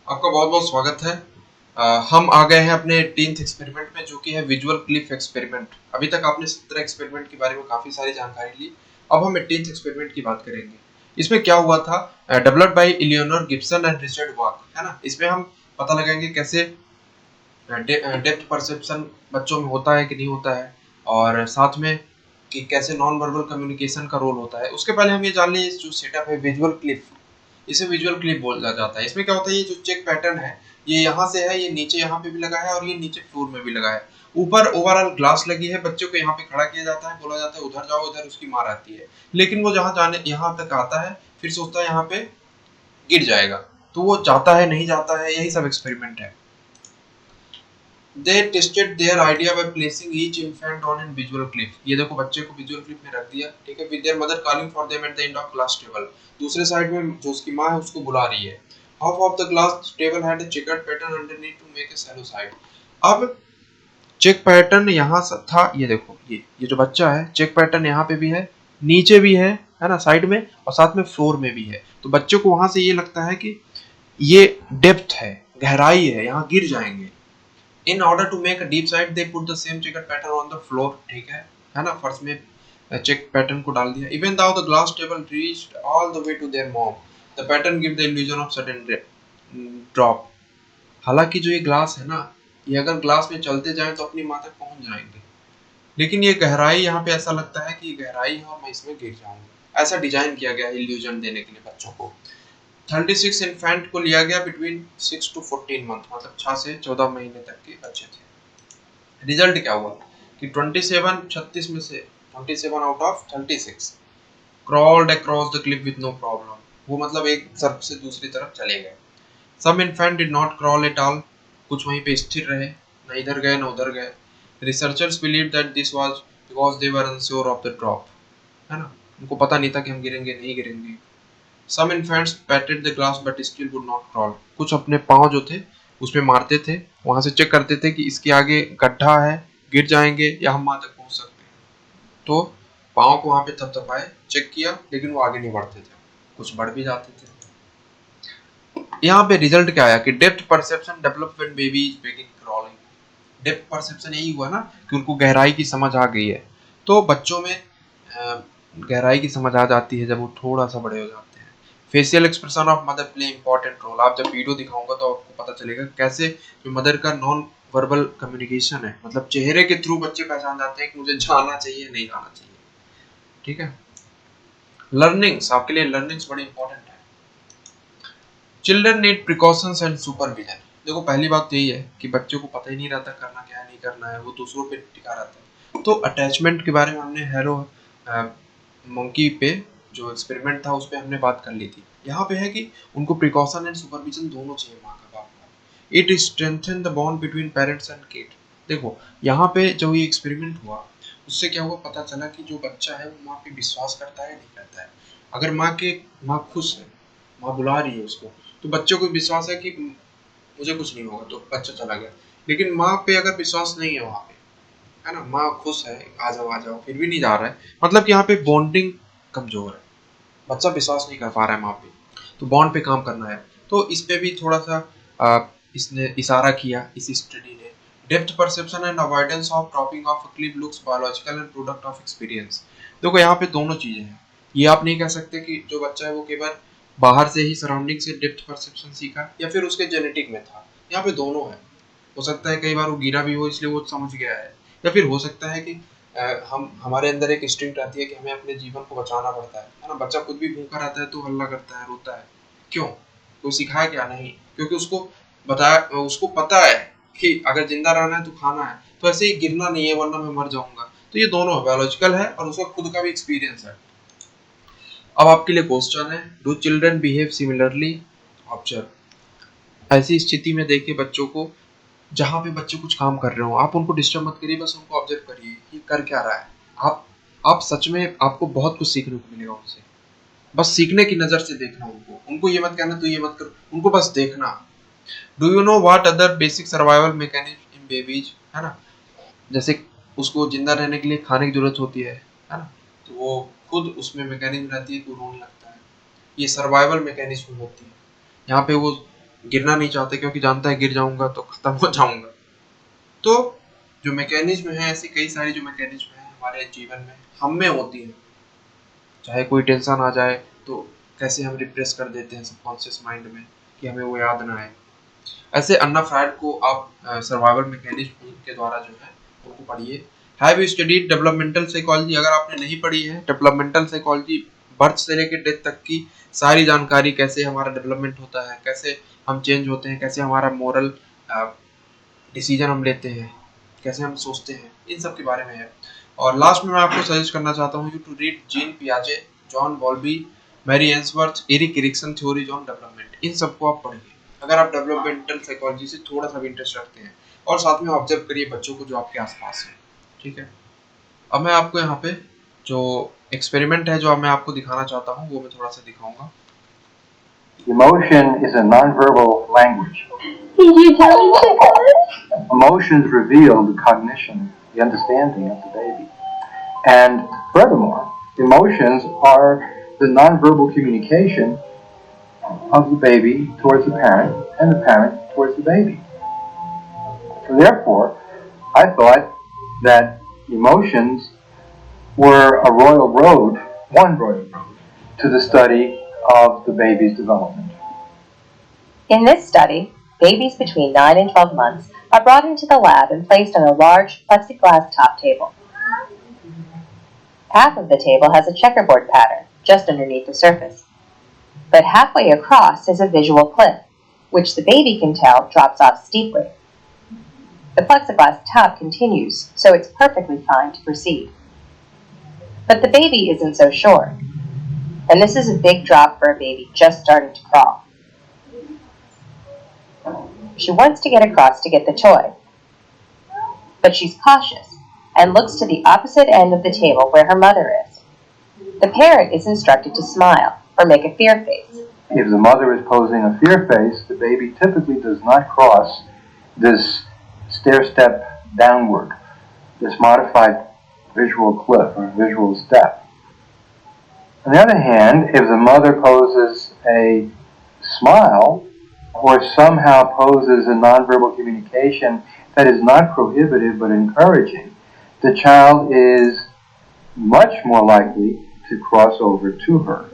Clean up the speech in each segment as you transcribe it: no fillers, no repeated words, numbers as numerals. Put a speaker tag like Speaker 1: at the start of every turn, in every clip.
Speaker 1: आपका बहुत बहुत स्वागत है। हम आ गए हैं अपने 10th एक्सपेरिमेंट में, जो कि है विजुअल क्लिफ एक्सपेरिमेंट। अभी तक आपने 17 एक्सपेरिमेंट के बारे में काफी सारी जानकारी ली। अब हम 18th एक्सपेरिमेंट की बात करेंगे। इसमें क्या हुआ था, developed by Eleanor Gibson and Richard Walk, है ना। इसमें हम पता लगाएंगे कैसे डेप्थ परसेप्शन बच्चों में होता है कि नहीं होता है, और साथ में कि कैसे नॉन वर्बल कम्युनिकेशन का रोल होता है। उसके पहले हम ये जान लें जो सेटअप है विजुअल क्लिफ, इसे विजुअल क्लिप बोला जाता है। इसमें क्या होता है, ये जो चेक पैटर्न है ये यहाँ से है, ये नीचे यहाँ पे भी लगा है और ये नीचे फ्लोर में भी लगा है। ऊपर ओवरऑल ग्लास लगी है, बच्चों को यहाँ पे खड़ा किया जाता है, बोला जाता है उधर जाओ, उधर उसकी मार आती है। लेकिन वो जहाँ जाने यहाँ तक आता है फिर सोचता है यहाँ पे गिर जाएगा, तो वो जाता है नहीं जाता है, यही सब एक्सपेरिमेंट है। They tested their idea by placing each infant on a visual cliff। ये देखो बच्चे को visual cliff में रख दिया, ठीक है, with their mother calling for them at the end of class table। दूसरे साइड में जो उसकी माँ है उसको बुला रही है। Half of the glass table had a checkered pattern underneath to make a shallow side। अब चेक पैटर्न यहाँ था, ये देखो ये जो बच्चा है चेक पैटर्न यहाँ पे भी है, नीचे भी है ना, साइड में, और साथ में फ्लोर में भी है। तो बच्चों को वहां से ये लगता है कि ये डेप्थ है, गहराई है, यहाँ गिर जाएंगे। In order to make a deep side, they put the same checkered pattern on the floor, ठीक है ना। फर्श में चेक पैटर्न को डाल दिया। Even though the glass table reached all the way to their mom, the pattern give the illusion of sudden drop। हालांकि जो ये ग्लास है ना, ये अगर ग्लास में चलते जाए तो अपनी माँ तक पहुंच जाएंगे, लेकिन ये गहराई यहाँ पे ऐसा लगता है कि ये गहराई है और मैं इसमें गिर जाऊंगा। ऐसा डिजाइन किया गया है इल्यूजन देने के लिए बच्चों को। 36 इन्फेंट को लिया गया बिटवीन 6 to 14 मंथ, मतलब 6 से 14 महीने तक के बच्चे थे। रिजल्ट क्या हुआ कि 36 में से 27 out of 36 crawled across the cliff with no problem. वो मतलब एक तरफ से दूसरी तरफ चले गए। Some infant did not crawl at all. कुछ वहीं पे स्थिर रहे, न इधर गए न उधर गए। Researchers believe that this was because they were unsure of the drop, है ना। उनको पता नहीं था कि हम गिरेंगे नहीं गिरेंगे। Some infants patted the glass but still would not crawl। कुछ अपने पाँव जो थे उसमें मारते थे, वहां से चेक करते थे कि इसके आगे गड्ढा है, गिर जाएंगे या हम वहां तक पहुंच सकते हैं। तो पाँव को वहां पे थपथपाए, चेक किया, लेकिन वो आगे नहीं बढ़ते थे, कुछ बढ़ भी जाते थे। यहाँ पे रिजल्ट क्या आया कि depth perception develop when baby is begin crawling. Depth perception यही हुआ ना कि उनको गहराई की समझ आ गई है। तो बच्चों में गहराई की समझ आ जाती है जब वो थोड़ा सा बड़े हो जाते हैं। Facial expression of mother play important role. आप जब वीडियो दिखाऊंगा तो आपको पता चलेगा कैसे जो मदर का नॉन वर्बल कम्युनिकेशन है, मतलब चेहरे के थ्रू बच्चे पहचान जाते हैं कि मुझे जाना चाहिए नहीं जाना चाहिए, ठीक है। लर्निंग्स, आपके लिए लर्निंग्स बड़ी इंपॉर्टेंट है। Children need precautions and supervision. देखो पहली बात तो यही है कि बच्चों को पता ही नहीं रहता करना क्या है नहीं करना है, वो दूसरों पे टिका रहता है। तो अटैचमेंट के बारे में हमने हेलो मंकी पे जो एक्सपेरिमेंट था उस पर हमने बात कर ली थी। यहाँ पे है कि उनको प्रिकॉशन एंड सुपरविजन दोनों चाहिए माँ का बाप का। It strengthen the bond between parents and kid. देखो यहाँ पे जो ये एक्सपेरिमेंट हुआ उससे क्या हुआ, पता चला कि जो बच्चा है वो माँ पे विश्वास करता है नहीं करता है। अगर माँ खुश है, माँ बुला रही है उसको, तो बच्चों को विश्वास है कि मुझे कुछ नहीं होगा, तो बच्चा चला गया। लेकिन माँ पे अगर विश्वास नहीं है वहाँ पे, है ना, माँ खुश है आ जाओ फिर भी नहीं जा रहा है, मतलब कि यहाँ पे बॉन्डिंग कमजोर है, बच्चा विश्वास नहीं कर पा रहा है माँ पे, तो बॉन्ड पे काम करना है। तो इस पे भी थोड़ा सा इसने इशारा किया इस स्टडी ने। Depth perception and avoidance of dropping of clip looks biological and product of experience. देखो यहाँ पे दोनों चीजें हैं। ये आप नहीं कह सकते कि जो बच्चा है वो केवल बाहर से ही सराउंडिंग से डेप्थ परसेप्शन सीखा या फिर उसके जेनेटिक में था। यहाँ पे दोनों है। हो सकता है कई बार वो गिरा भी हो इसलिए वो समझ गया है, या फिर हो सकता है कि हम हमारे अंदर एक इंस्टिंक्ट आती है कि हमें अपने जीवन को बचाना पड़ता है ना। बच्चा खुद भी भूखा रहता है तो हल्ला करता है, रोता है, क्यों? कोई सिखाया क्या? नहीं, क्योंकि उसको पता है कि अगर जिंदा रहना है तो खाना है, तो ऐसे ही गिरना नहीं है वरना मैं मर जाऊंगा। तो ये दोनों बायोलॉजिकल है और उसका खुद का भी एक्सपीरियंस है। अब आपके लिए क्वेश्चन है, do children behave similarly? Observe. ऐसी स्थिति में देखिए बच्चों को, जहाँ पे बच्चे कुछ काम कर रहे हो आप उनको डिस्टर्ब मत करिए, बस उनको ऑब्जर्व करिए ये कर क्या रहा है। आप सच में आपको बहुत कुछ सीखने को मिलेगा उनसे। बस सीखने की नजर से देखना उनको ये मत कहना तू ये मत कर, उनको बस देखना। Do you know what other basic survival mechanism in babies, है ना। जैसे उसको जिंदा रहने के लिए खाने की जरूरत होती है ना, तो वो खुद उसमें मैकेनिज्म रहती है कि वो रोने लगता है। ये सर्वाइवल मैकेनिज्म होती है। यहाँ पे वो गिरना नहीं चाहते क्योंकि जानता है गिर जाऊंगा तो खत्म हो जाऊंगा। तो जो मैकेनिज्म है, ऐसी कई सारी जो मैकेनिज्म है हमारे जीवन में हम में होती है। चाहे कोई टेंशन आ जाए तो कैसे हम रिप्रेस कर देते हैं सबकॉन्शियस माइंड में कि हमें वो याद ना आए। ऐसे अन्ना फ्राइड को आप सर्वाइवल मैकेनिज्म के द्वारा जो है उनको पढ़िए। Have you studied developmental psychology? अगर आपने नहीं पढ़ी है डेवलपमेंटल साइकोलॉजी, बर्थ से लेकर डेथ तक की सारी जानकारी, कैसे हमारा डेवलपमेंट होता है, कैसे हम चेंज होते हैं, कैसे हमारा मोरल डिसीजन हम लेते हैं, कैसे हम सोचते हैं, इन सब के बारे में है। और लास्ट में मैं आपको सजेस्ट करना चाहता हूँ यू टू रीड जीन पियाजे, John Bowlby, Mary Ainsworth, Erik Erikson theories on development. इन सबको आप पढ़िए अगर आप डेवलपमेंटल साइकोलॉजी से थोड़ा सा भी इंटरेस्ट रखते हैं। और साथ में ऑब्जर्व करिए बच्चों को जो आपके आसपास है। ठीक है, अब मैं आपको यहाँ पे जो एक्सपेरिमेंट है जो मैं आपको दिखाना चाहता हूँ वो मैं थोड़ा सा दिखाऊंगा।
Speaker 2: Emotion is a nonverbal language. Emotions reveal the cognition, the understanding of the baby. And furthermore, emotions are the nonverbal communication of the baby towards the parent and the parent towards the baby. So therefore, I thought that emotions were a royal road, one royal road, to the study of the baby's development.
Speaker 3: In this study, babies between 9 and 12 months are brought into the lab and placed on a large plexiglass top table. Half of the table has a checkerboard pattern just underneath the surface, but halfway across is a visual cliff, which the baby can tell drops off steeply. The plexiglass top continues, so it's perfectly fine to proceed. But the baby isn't so sure, and this is a big drop for a baby just starting to crawl. She wants to get across to get the toy, but she's cautious and looks to the opposite end of the table where her mother is. The parent is instructed to smile or make a fear face.
Speaker 2: If the mother is posing a fear face, the baby typically does not cross this stair-step downward, this modified visual cliff or visual step. On the other hand, if the mother poses a smile or somehow poses a nonverbal communication that is not prohibitive but encouraging, the child is much more likely to cross over to her.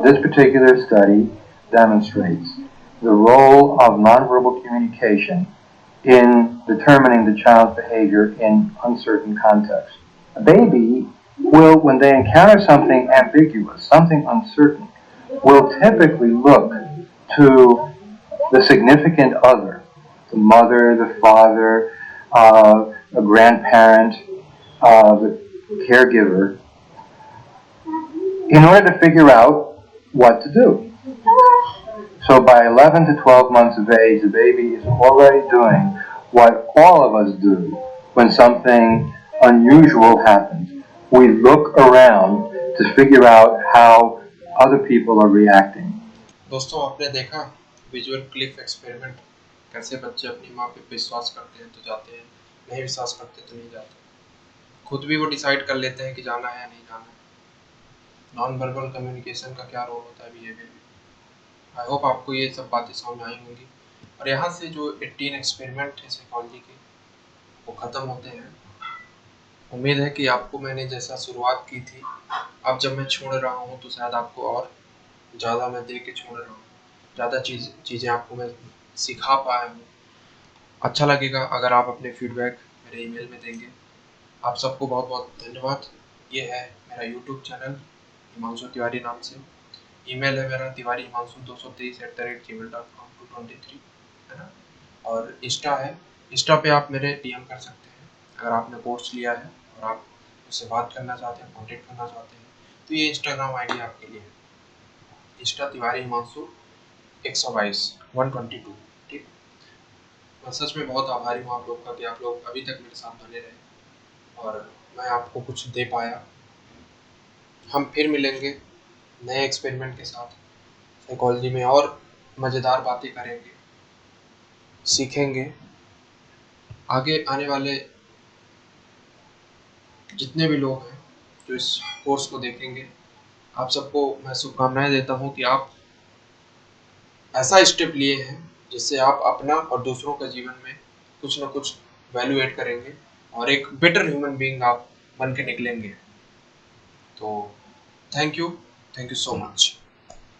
Speaker 2: This particular study demonstrates the role of nonverbal communication in determining the child's behavior in uncertain contexts. A baby will, when they encounter something ambiguous, something uncertain, will typically look to the significant other, the mother, the father, a grandparent, the caregiver, in order to figure out what to do. So by 11 to 12 months of age, the baby is already doing what all of us do when something unusual happens. We look around to figure out how other people are reacting.
Speaker 1: दोस्तों आपने देखा visual Cliff experiment, कैसे बच्चे अपनी माँ पे विश्वास करते हैं तो जाते हैं, नहीं विश्वास करते तो नहीं जाते। खुद भी वो डिसाइड कर लेते हैं कि जाना है या नहीं जाना है। नॉन वर्बल कम्युनिकेशन का क्या रोल होता है बिहेवियर में। आई होप आपको ये सब बातें समझ आई होंगी। और यहाँ से जो 18 एक्सपेरिमेंट है साइकोलॉजी के वो ख़त्म होते हैं। उम्मीद है कि आपको मैंने जैसा शुरुआत की थी, अब जब मैं छोड़ रहा हूँ तो शायद आपको और ज़्यादा मैं दे के छोड़ रहा हूँ, ज़्यादा चीज़ें आपको मैं सिखा पाया हूँ। अच्छा लगेगा अगर आप अपने फीडबैक मेरे ईमेल में देंगे। आप सबको बहुत बहुत धन्यवाद। ये है मेरा यूट्यूब चैनल हिमांशु तिवारी नाम से। ईमेल है मेरा तिवारी हिमांशु 223@gmail.com 223, है ना। और इंस्टा है, इंस्टा पे आप मेरे डीएम कर सकते हैं अगर आपने पोस्ट लिया है और आप मुझसे बात करना चाहते हैं, कॉन्टेक्ट करना चाहते हैं तो ये इंस्टाग्राम आईडी आपके लिए है। इंस्टा तिवारी हिमांशु 122 122। ठीक, मैं सच में बहुत आभारी हूँ आप लोग का कि आप लोग अभी तक मेरे साथ बने रहे और मैं आपको कुछ दे पाया। हम फिर मिलेंगे नए एक्सपेरिमेंट के साथ, साइकोलॉजी में और मज़ेदार बातें करेंगे, सीखेंगे। आगे आने वाले जितने भी लोग हैं जो इस कोर्स को देखेंगे। आप सबको मैं शुभकामनाएं देता हूँ कि आप ऐसा स्टेप लिए हैं जिससे आप अपना और दूसरों का जीवन में कुछ ना कुछ वैल्यू ऐड करेंगे और एक बेटर ह्यूमन बीइंग आप बन के निकलेंगे। तो थैंक यू सो मच।